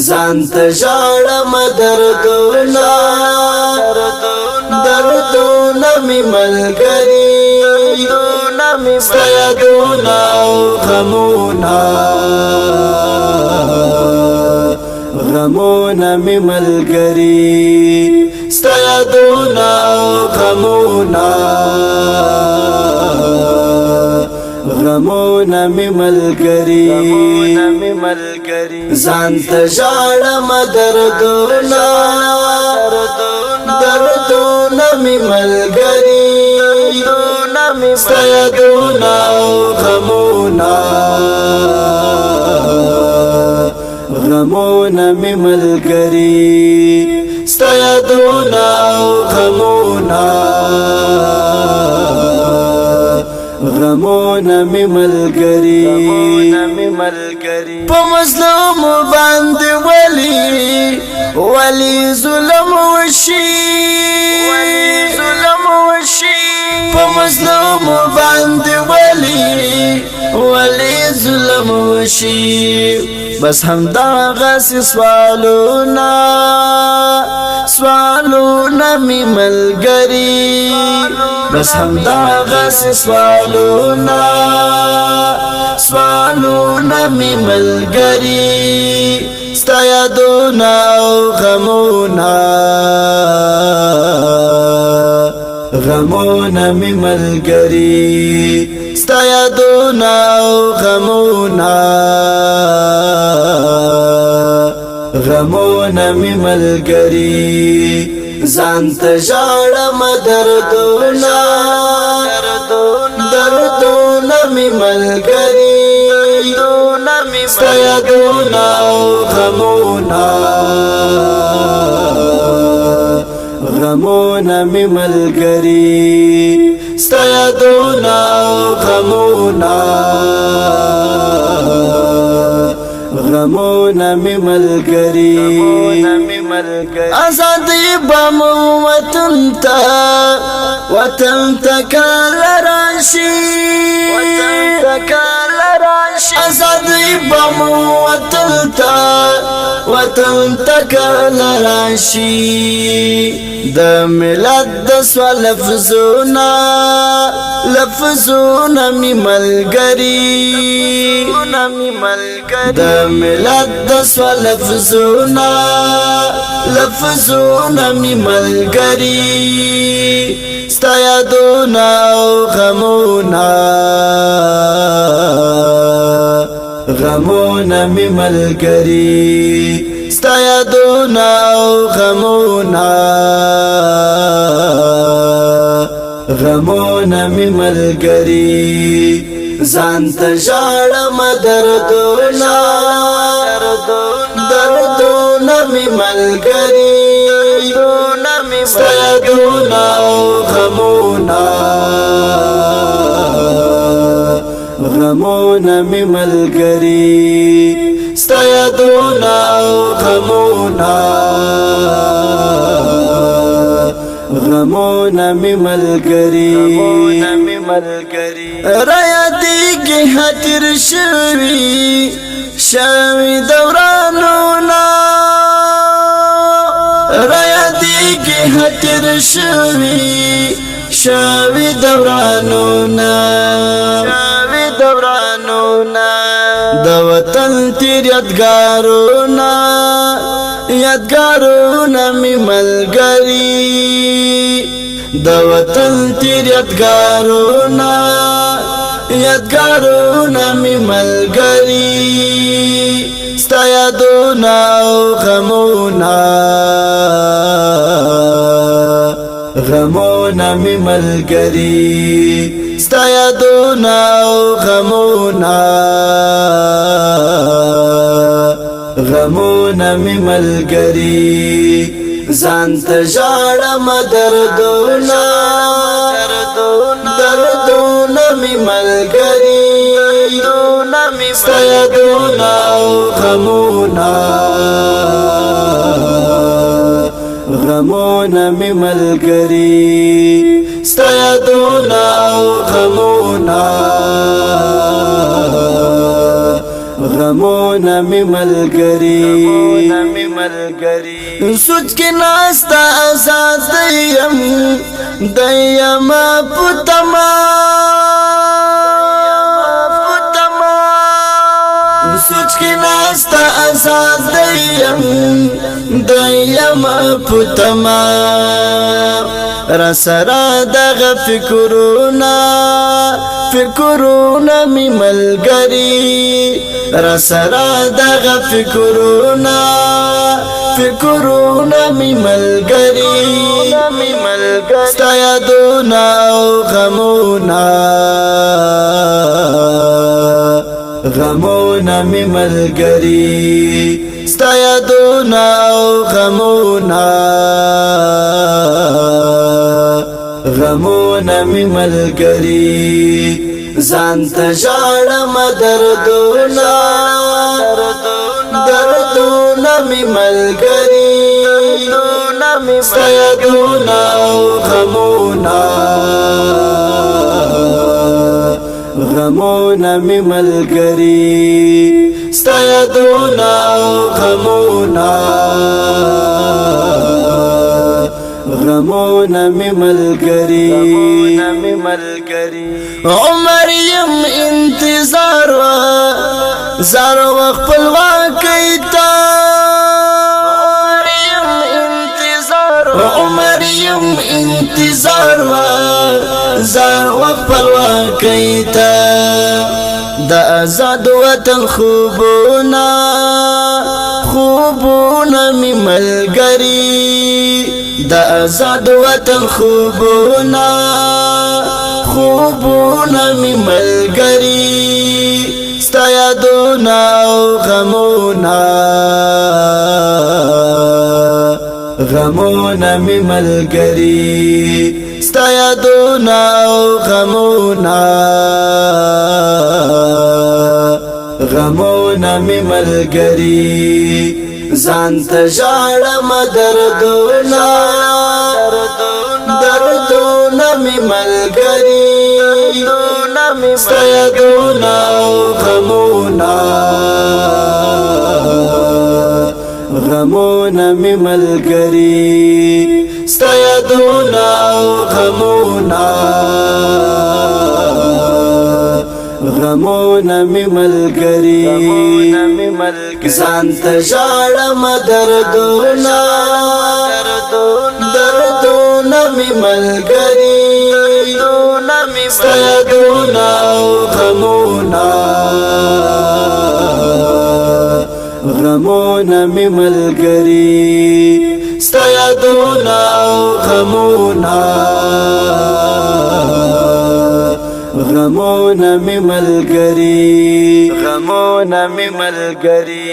زانت ژړم دردونه دردونه می ملګری ستا یادونه او غمونه غمونه می ملګری ستا یادونه او غمونه غمونه می ملګری ځانت ژړم دردونه دردونه می ملګری ستا یادونه او غمونه غمونه می ملګری ستا یادونه او غمونه غمونه می ملګری په مظلوم باندې ولی ظلم وشي په مظلوم باندې ولی ظلم وشي بس همدغه سوالونه می ملګری بس همدغه سوالونه می ملګری ستا یادونه او غمونه می ملګری ستا یادونه او غمونه می ملګری ځانت ژړم دردونه می ملګری ستا یادونه او غمونه می ملګری ستا یادونه او غمونه می ملګری آزادی بم وطن ته کله راشي آزادی بم وطن ته کله راشي د ملت د سوال لفظونه می ملګری د ملت د سوال لفظونه می ملګری ستا یادونه او غمونه می ملګری ستا یادونه او غمونه می ملګری ځانت ژړم دردونه می ملګری ستا یادونه او غمونه می ملګری ستا یادونه او غمونه می ملګری را یادېږي تېر شوي دورانونه را یادېږي تېر شوي دورانونه د وطن تیر یادګارونه می ملګری د وطن تیر یادګارونه می ملګری ستا یادونه او غمونه می ملګری ستا یادونه او غمونه می ملګری ځانت ژړم دردونه می ملګری ستا یادونه او غمونه می ملګری ستا یادونه او غمونا می ملګری سوچ کې ناستا آزاد دیم پتما سوچ کې ناستا آزاد دیم پتما را سرا دغ فکرونا می ملګری را سرا دغ فکرونا می ملګری ستا یادونا او غمونا می ملګری ستا یادونا او غمونا می ملګری ځان ته ژاړم دردونه می ملګری ستا یادونا او غمونا می ملګری ستا یادونا او غمونا می ملګری عمر یم انتظار زار خپل واقعي تا عمر یم انتظار زار خپل واقعي تا د آزاد وطن خوبونه می ملګری د آزاد وطن خوبونه می ملګری ستا یادونا او غمونا می ملګری ستا یادونا او غمونا می ملګری ځان ته ژاړم دردونه می ملګری ستا یادونا او غمونا می ملګری ستا یادونا او غمونا می ملګری ځان ته ژاړم دردونه می ملګری ستا یادونا او غمونا می ملګری ستا یادونا او غمونا می ملګری